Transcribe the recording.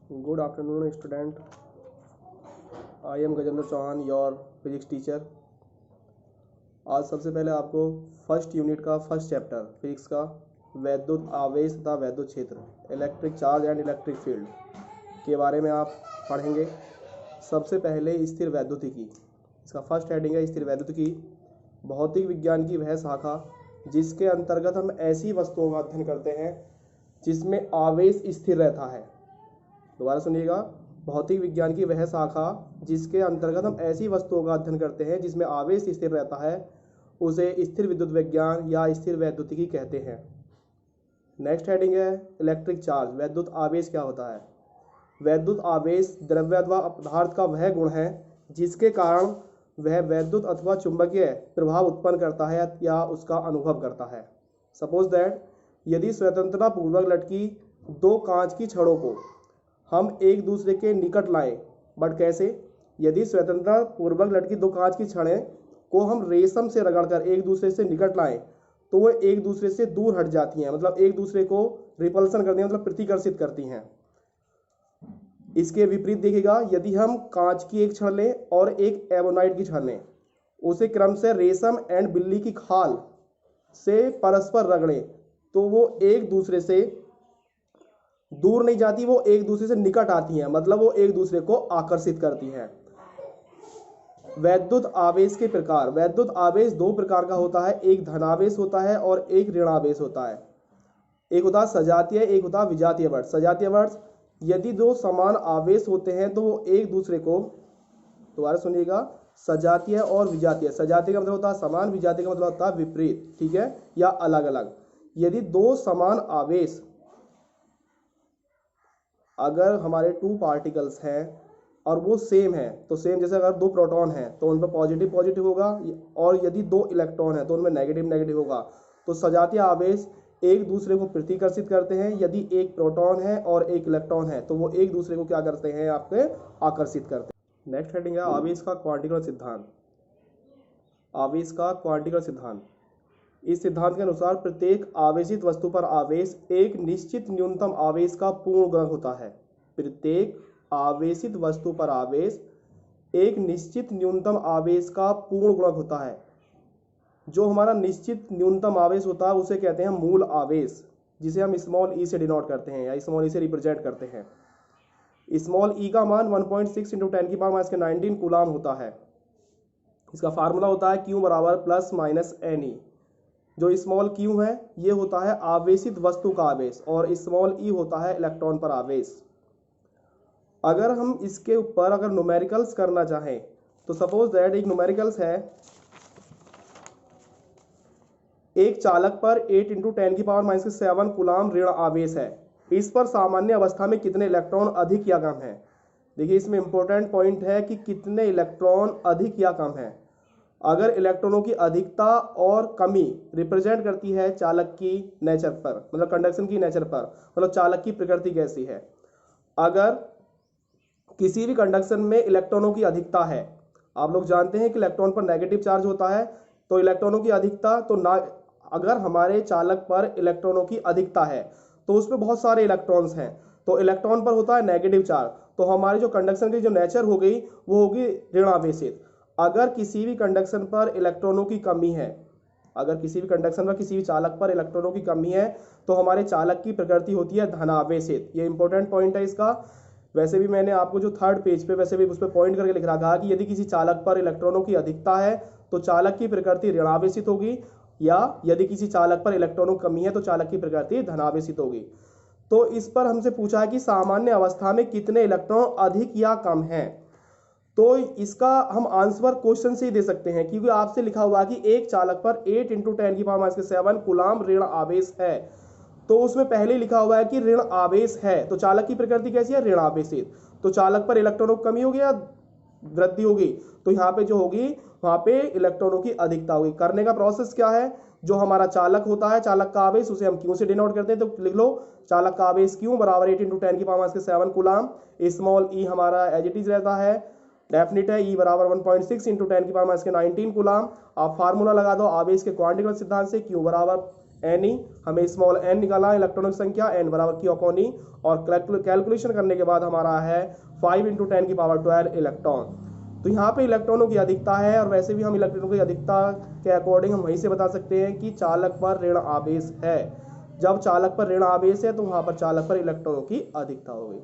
Good afternoon, student. I am Gajendra Chauhan, your physics teacher. आज सबसे पहले आपको फर्स्ट यूनिट का फर्स्ट चैप्टर फिजिक्स का वैद्युत आवेश तथा वैद्युत क्षेत्र, electric charge and electric field के बारे में आप पढ़ेंगे। सबसे पहले स्थिर वैद्युतिकी, इसका फर्स्ट हेडिंग है स्थिर वैद्युतिकी। भौतिक विज्ञान की वह शाखा जिसके अंतर्गत हम ऐसी वस्तुओं का अध्ययन करते हैं जिसमें आवेश स्थिर रहता है। दोबारा सुनिएगा, भौतिक विज्ञान की वह शाखा जिसके अंतर्गत हम ऐसी वस्तुओं का अध्ययन करते हैं जिसमें आवेश स्थिर रहता है, उसे स्थिर विद्युत विज्ञान या स्थिर वैद्युतिकी कहते हैं। नेक्स्ट हेडिंग है इलेक्ट्रिक चार्ज, वैद्युत आवेश क्या होता है। वैद्युत आवेश द्रव्य अथवा पदार्थ का वह गुण है जिसके कारण वह वैद्युत अथवा चुंबकीय प्रभाव उत्पन्न करता है या उसका अनुभव करता है। सपोज दैट यदि स्वतंत्रता पूर्वक लटकी दो कांच की छड़ों को हम एक दूसरे के निकट लाएं, बट कैसे? यदि स्वतंत्रता पूर्वक लटकी दो कांच की छड़ें को हम रेशम से रगड़कर एक दूसरे से निकट लाएं तो वो एक दूसरे से दूर हट जाती हैं, मतलब एक दूसरे को रिपल्सन करती हैं, मतलब प्रतिकर्षित करती हैं। इसके विपरीत देखिएगा, यदि हम कांच की एक छड़ लें और एक एबोनाइट की छड़ लें, उसे क्रम से रेशम एंड बिल्ली की खाल से परस्पर रगड़ें तो वो एक दूसरे से दूर नहीं जाती, वो एक दूसरे से निकट आती हैं, मतलब वो एक दूसरे को आकर्षित करती हैं। वैद्युत आवेश के प्रकार, वैद्युत आवेश दो प्रकार का होता है, एक धनावेश होता है और एक ऋणावेश होता है। एक होता है सजातीय, एक होता है विजातीय वर्ष। सजातीय वर्ष, यदि दो समान आवेश होते हैं तो वो एक दूसरे को, दोबारा सुनिएगा, सजातीय और विजातीय। सजातीय का मतलब होता है समान, विजातीय का मतलब होता है विपरीत, ठीक है, या अलग अलग। यदि दो समान आवेश, अगर हमारे टू पार्टिकल्स हैं और वो सेम है तो सेम, जैसे अगर दो प्रोटॉन हैं तो उन पर पॉजिटिव पॉजिटिव होगा, और यदि दो इलेक्ट्रॉन हैं तो उनमें नेगेटिव नेगेटिव होगा। तो सजातीय आवेश एक दूसरे को प्रतिकर्षित करते हैं। यदि एक प्रोटॉन है और एक इलेक्ट्रॉन है तो वो एक दूसरे को क्या करते हैं, आपके आकर्षित करते हैं। नेक्स्ट हेडिंग है आवेश का क्वांटिकल सिद्धांत। आवेश का क्वांटिकल सिद्धांत, इस सिद्धांत के अनुसार प्रत्येक आवेशित वस्तु पर आवेश एक निश्चित न्यूनतम आवेश का पूर्ण गुणक होता है। प्रत्येक आवेशित वस्तु पर आवेश एक निश्चित न्यूनतम आवेश का पूर्ण गुणक होता है। जो हमारा निश्चित न्यूनतम आवेश होता है उसे कहते हैं मूल आवेश, जिसे हम स्मॉल ई से डिनोट करते हैं या स्मॉल ई से रिप्रेजेंट करते हैं। स्मॉल ई का मान 1.6 × 10⁻⁹ कूलाम होता है। इसका फार्मूला होता है Q बराबर ±Ne। जो स्मॉल क्यू है ये होता है आवेशित वस्तु का आवेश और स्मॉल ई होता है इलेक्ट्रॉन पर आवेश। अगर हम इसके ऊपर अगर न्यूमेरिकल्स करना चाहें तो सपोज दैट एक न्यूमेरिकल्स है, एक चालक पर 8 × 10⁻⁷ कूलाम ऋण आवेश है। इस पर सामान्य अवस्था में कितने इलेक्ट्रॉन अधिक या कम है। देखिए इसमें इंपॉर्टेंट पॉइंट है कि कितने इलेक्ट्रॉन अधिक या कम है। अगर इलेक्ट्रॉनों की अधिकता और कमी रिप्रेजेंट करती है चालक की नेचर पर, मतलब कंडक्शन की नेचर पर, मतलब चालक की प्रकृति कैसी है। अगर किसी भी कंडक्शन में इलेक्ट्रॉनों की अधिकता है, आप लोग जानते हैं कि इलेक्ट्रॉन पर नेगेटिव चार्ज होता है, तो इलेक्ट्रॉनों की अधिकता तो ना, अगर हमारे चालक पर इलेक्ट्रॉनों की अधिकता है तो उसमें बहुत सारे इलेक्ट्रॉन्स हैं, तो इलेक्ट्रॉन पर होता है नेगेटिव चार्ज, तो हमारी जो कंडक्शन की जो नेचर हो गई वो होगी ऋणावेशित। अगर किसी भी कंडक्शन पर इलेक्ट्रॉनों की कमी है, अगर किसी भी कंडक्शन पर किसी भी चालक पर इलेक्ट्रॉनों की कमी है तो हमारे चालक की प्रकृति होती है धनावेशित। ये इंपॉर्टेंट पॉइंट है इसका। वैसे भी मैंने आपको जो थर्ड पेज पे वैसे भी उस पर पॉइंट करके लिख रहा है कि यदि किसी चालक पर इलेक्ट्रॉनों की अधिकता है तो चालक की प्रकृति ऋणावेशित होगी, या यदि किसी चालक पर इलेक्ट्रॉनों की कमी है तो चालक की प्रकृति धनावेशित होगी। तो इस पर हमसे पूछा है कि सामान्य अवस्था में कितने इलेक्ट्रॉन अधिक या कम है। तो इसका हम आंसर क्वेश्चन से ही दे सकते हैं, क्योंकि आपसे लिखा हुआ है कि एक चालक पर 8 × 10⁻⁷ कूलाम ऋण आवेश है, तो उसमें पहले लिखा हुआ है कि ऋण आवेश है, तो चालक की प्रकृति कैसी है, ऋण आवेशित। तो चालक पर इलेक्ट्रॉनों की कमी होगी या वृद्धि होगी, तो यहाँ पे जो होगी वहां पे इलेक्ट्रॉनों की अधिकता होगी। करने का प्रोसेस क्या है, जो हमारा चालक होता है, चालक का आवेश, उसे हम क्यू से डिनोट करते हैं, तो लिख लो चालक का आवेश क्यू बराबर 8 × 10⁻⁷ कूलाम। स्मॉल ई हमारा एज इट इज रहता है, डेफिनेट है, ई बराबर 1.6 × 10⁻⁹ कूलाम। आप फार्मूला लगा दो आवेश के क्वांटिकल सिद्धांत से, क्यू बराबर एन हमें स्मॉल एन निकाला इलेक्ट्रॉनों की संख्या एन बराबर क्यू अपॉन ई, और कैलकुलेशन करने के बाद हमारा है 5 × 10⁻12 इलेक्ट्रॉन। तो यहाँ पे इलेक्ट्रॉनों की अधिकता है, और वैसे भी हम इलेक्ट्रॉनों की अधिकता के अकॉर्डिंग हम वहीं से बता सकते हैं कि चालक पर ऋण आवेश है। जब चालक पर ऋण आवेश है तो वहां पर चालक पर इलेक्ट्रॉनों की अधिकता होगी।